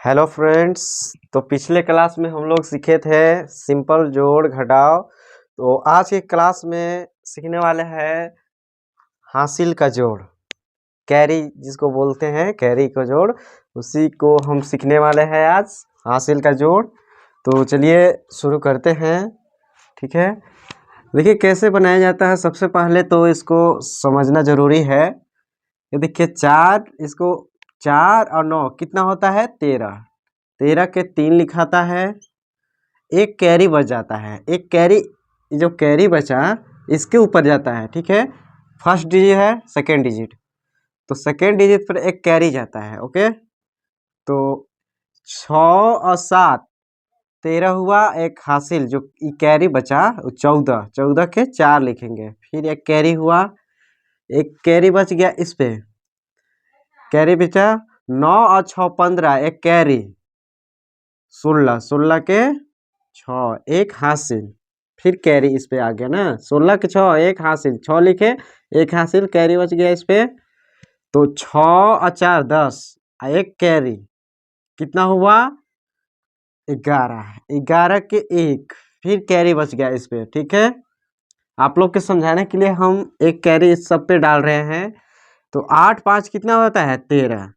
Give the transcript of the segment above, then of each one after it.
Hello friends. तो पिछले class में हम लोग सीखे थे सिंपल जोड़ घटाव। तो आज के क्लास में सीखने वाले हैं हासिल का जोड़, कैरी जिसको बोलते हैं, कैरी का जोड़, उसी को हम सीखने वाले हैं आज, हासिल का जोड़। तो चलिए शुरू करते हैं। ठीक है, देखिए कैसे बनाया जाता है। सबसे पहले तो इसको समझना ज़रूरी है। ये देखिए चार, इसको 4 और 9 कितना होता है? 13। 13 के 3 लिखाता है, एक कैरी बच जाता है। एक कैरी, जो कैरी बचा इसके ऊपर जाता है। ठीक है, फर्स्ट डिजिट है, सेकेंड डिजिट, तो सेकेंड डिजिट पर एक कैरी जाता है। ओके, तो 6 और 7 13 हुआ, एक हासिल जो कैरी बचा 14, 14 के 4 लिखेंगे। फिर एक कैरी हुआ, एक कैरी बच गया, इस पे कैरी बचा 9 और 6 15, एक कैरी 16, 16 के 6, एक हासिल। फिर कैरी इस पे आ गया ना, 16 के 6 एक हासिल, 6 लिखे, एक हासिल, कैरी बच गया इस पे। तो 6 और 4 10, एक कैरी कितना हुआ? 11, 11 के एक, फिर कैरी बच गया इस पे। ठीक है, आप लोग के समझाने के लिए हम एक कैरी इस सब पे डाल रहे हैं। तो 8 5 कितना होता है? 13,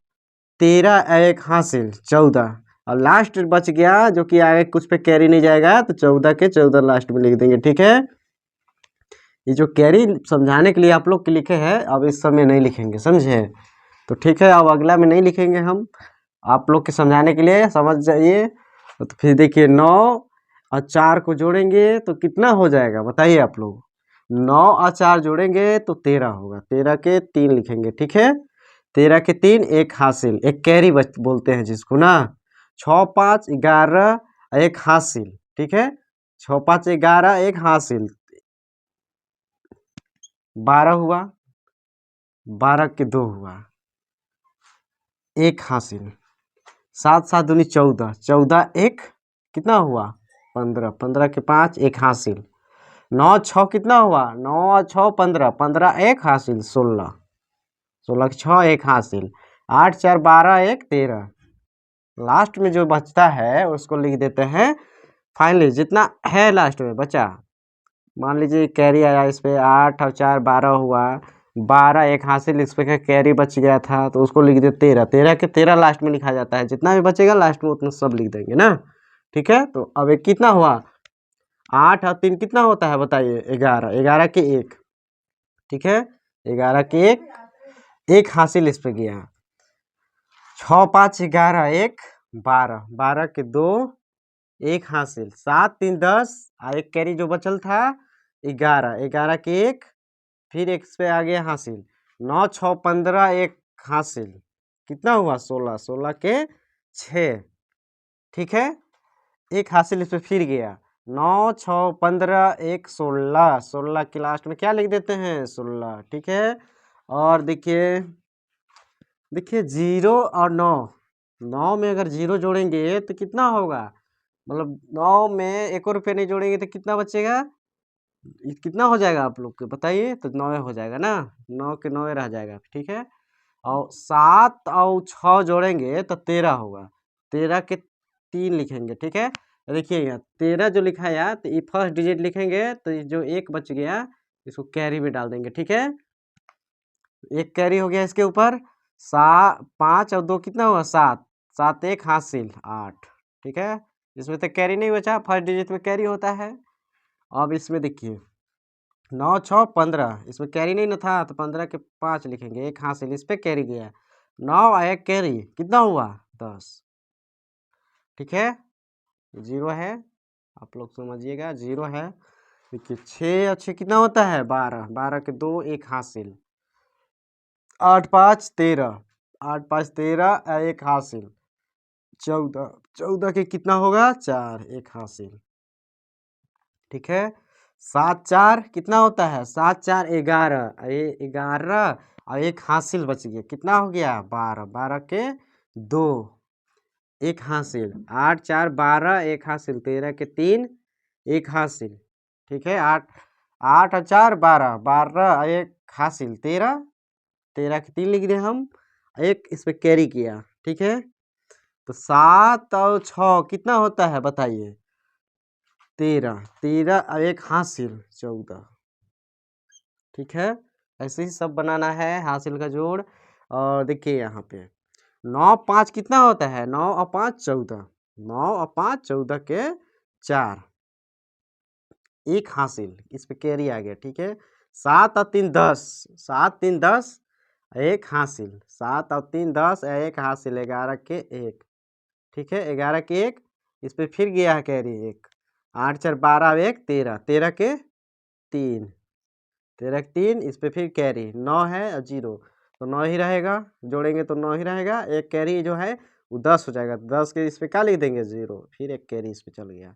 13 एक हासिल 14, और लास्ट बच गया जो कि आगे कुछ पे कैरी नहीं जाएगा, तो 14 के 14 लास्ट में लिख देंगे। ठीक है, ये जो कैरी समझाने के लिए आप लोग के लिखे हैं, अब इस समय नहीं लिखेंगे, समझे? तो ठीक है, अब अगला में नहीं लिखेंगे हम, आप लोग के समझाने के लिए, समझ जाइए। तो फिर देखिए 9 और 4 को जोड़ेंगे तो कितना हो जाएगा बताइए आप लोग? 9 और 4 जोड़ेंगे तो 13 होगा, 13 के 3 लिखेंगे। ठीक है, 13 के 3 एक हासिल, एक कैरी बच बोलते हैं जिसको ना। 6 5 11, एक हासिल। ठीक है, 6 5 11, एक हासिल, 12 हुआ, 12 के 2 हुआ, एक हासिल, 7 7 दूनी 14, 14 एक कितना हुआ? 15, 15 के 5, एक हासिल। 9 6 कितना हुआ? 9 और 6 15, 15 एक हासिल, 16, 16 के 6 एक हासिल, 8 4 12, एक 13। लास्ट में जो बचता है उसको लिख देते हैं फाइनली, जितना है लास्ट में बचा। मान लीजिए कैरी आया इस पे 8 और 4 12 हुआ, 12 एक हासिल, इस पे कैरी बच गया था तो उसको लिख दे 13, 13 के 13 लास्ट में लिखा जाता है। जितना भी बचेगा लास्ट में उतना सब लिख देंगे ना। ठीक है, तो अब एक कितना हुआ? 8 और 3 कितना होता है बताइए? 11, 11 के एक। ठीक है, 11 के एक, एक हासिल इस पे गया। 6 5 11, एक 12, 12 के 2, एक हासिल, 7 3 10, एक कैरी जो बचल था 11, 11 के एक, फिर एक पे आ गया हासिल। 9 6 15, एक हासिल, कितना हुआ? 16, 16 के 6। ठीक है, एक हासिल इस पे फिर गया। 9 6 15, एक 16, 16 के लास्ट में क्या लिख देते हैं? 16। ठीक है, और देखिए देखिए 0 और 9, 9 में अगर 0 जोड़ेंगे तो कितना होगा? मतलब 9 में एक और रुपये नहीं जोड़ेंगे तो कितना बचेगा? ये कितना हो जाएगा आप लोग के बताइए? तो 9 हो जाएगा ना, 9 के 9 रह जाएगा। ठीक है, और 7 और 6 जोड़ेंगे तो 13 होगा, 13 के 3 लिखेंगे। ठीक है, देखिए यहाँ 13 जो लिखा है तो ये फर्स्ट डिजिट लिखेंगे, तो ये जो एक बच गया इसको कैरी में डाल देंगे। ठीक है, एक कैरी हो गया इसके ऊपर। 5 और 2 कितना हुआ? 7, 7 एक हासिल 8। ठीक है, इसमें तो कैरी नहीं बचा, फर्स्ट डिजिट में कैरी होता है। अब इसमें देखिए 9 6 15, इसमें कैरी नहीं ना था तो 15 के 5 लिखेंगे, एक हासिल, इस पे कैरी गया। 9 और एक कैरी कितना हुआ? 10। ठीक है, 0 है, आप लोग समझिएगा 0 है। देखिए 6 और 6 कितना होता है? 12, 12 के 2, एक हासिल, 8 5 13, 8 5 13, एक हासिल, 14, 14 के कितना होगा? 4, एक हासिल। ठीक है, 7 4 कितना होता है? 7 4 11, ये 11 और एक हासिल बच गया, कितना हो गया? 12, 12 के 2, एक हासिल, 8 4 12, एक हासिल, 13 के 3, एक हासिल। ठीक है, 8 8 और 4 12, 12 एक हासिल, 13, 13 के 3 लिख दिए हम, एक इस पे कैरी किया। ठीक है, तो 7 और 6 कितना होता है बताइए? 13, 13 और 1 हासिल 14। ठीक है, ऐसे ही सब बनाना है हासिल का जोड़। और देखिए यहाँ पे 9 5 कितना होता है? 9 और 5 14, 9 और 5 14 के 4, 1 हासिल, इस पे कैरी आ गया। ठीक है, 7 और 3 10, 7 3 10, 1 हासिल, 7 और 3 10, 1 हासिल, 11 के 1। ठीक है, 11 के 1, इस पे फिर गया है कैरी 1, 8 4 12 1 13, 13 के 3, 13 के 3, इस पे फिर कैरी 9 है और 0, तो 9 ही रहेगा, जोड़ेंगे तो 9 ही रहेगा। एक कैरी जो है वो 10 हो जाएगा, 10 के इस पे क्या लिख देंगे? 0, फिर एक कैरी इस पे चल गया।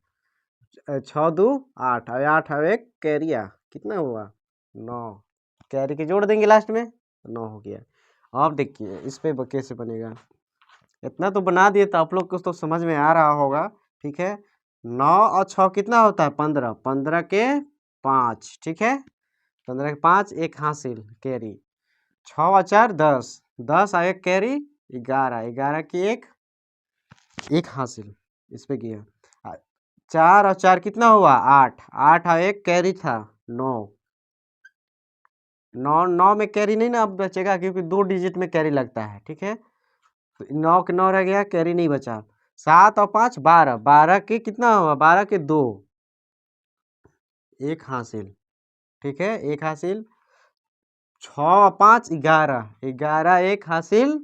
6 2 8 और 8 और 1 कैरिया कितना हुआ? 9, कैरी के जोड़ देंगे लास्ट में, 9 हो गया। अब देखिए इस पे कैसे बनेगा। इतना तो बना दिए तो आप लोग को तो समझ में आ रहा होगा। ठीक है, 9 और 6 कितना होता है? 15, 15 के 5। ठीक है, 15 के 5, 1 हासिल कैरी, 6 और 4 10, 10 और 1 कैरी 11, 11 की 1 हासिल, इस पे गया। 4 और 4 कितना हुआ? 8, 8 और 1 कैरी था 9, 9 9 में कैरी नहीं ना अब बचेगा, क्योंकि 2 डिजिट में कैरी लगता है। ठीक है, तो 9 के 9 रह गया, कैरी नहीं बचा। 7 और 5 12, 12 के कितना हुआ? 12 के 2, 1 हासिल। ठीक है, 1 हासिल। 6 और 5 11, 11 1 हासिल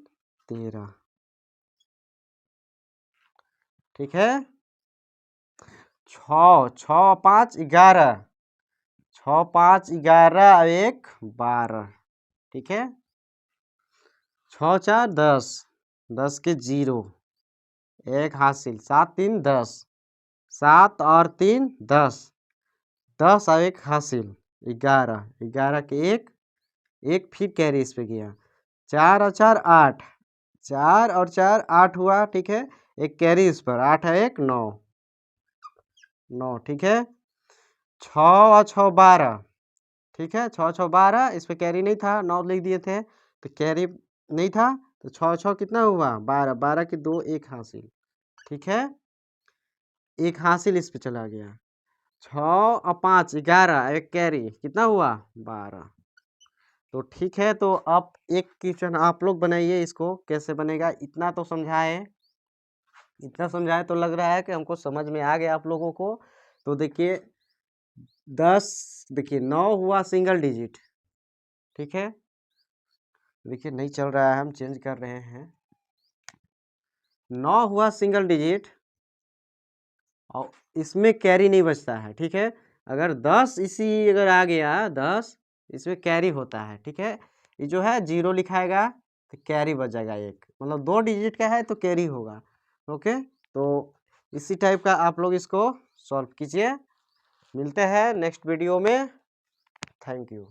13। ठीक है, 6 6 5 11, 6 5 11 और 1 12। ठीक है, 6 4 10, 10 के 0, 1 हासिल, 7 3 10, 7 और 3 10, 10 और 1 हासिल 11, 11 के 1, 1 फिर कैरी इस पे गया। 4 और 4 8, 4 और 4 8 हुआ। ठीक है, एक कैरी इस पर, 8 है 1 9, 9। ठीक है, 6 और 6 12। ठीक है, 6 6 12, इस पे कैरी नहीं था, 9 लिख दिए थे तो कैरी नहीं था, तो 6 6 कितना हुआ? 12, 12 के 2 1 हासिल। ठीक है, 1 हासिल इस पे चला गया। 6 और 5 11, एक कैरी कितना हुआ? 12। तो ठीक है, तो आप एक क्वेश्चन आप लोग बनाइए, इसको कैसे बनेगा। इतना तो समझाए, इतना समझाए तो लग रहा है कि हमको समझ में आ गया आप लोगों को। तो देखिए 10, देखिए 9 हुआ सिंगल डिजिट। ठीक है, देखिए नहीं चल रहा है, हम चेंज कर रहे हैं। 9 हुआ सिंगल डिजिट और इसमें कैरी नहीं बचता है। ठीक है, अगर 10 इसी अगर आ गया 10, इसमें कैरी होता है। ठीक है, ये जो है 0 लिखाएगा तो कैरी बच जाएगा 1, मतलब 2 डिजिट का है तो कैरी होगा। ओके, तो इसी टाइप का आप लोग इसको सॉल्व कीजिए। मिलते हैं नेक्स्ट वीडियो में। Thank you.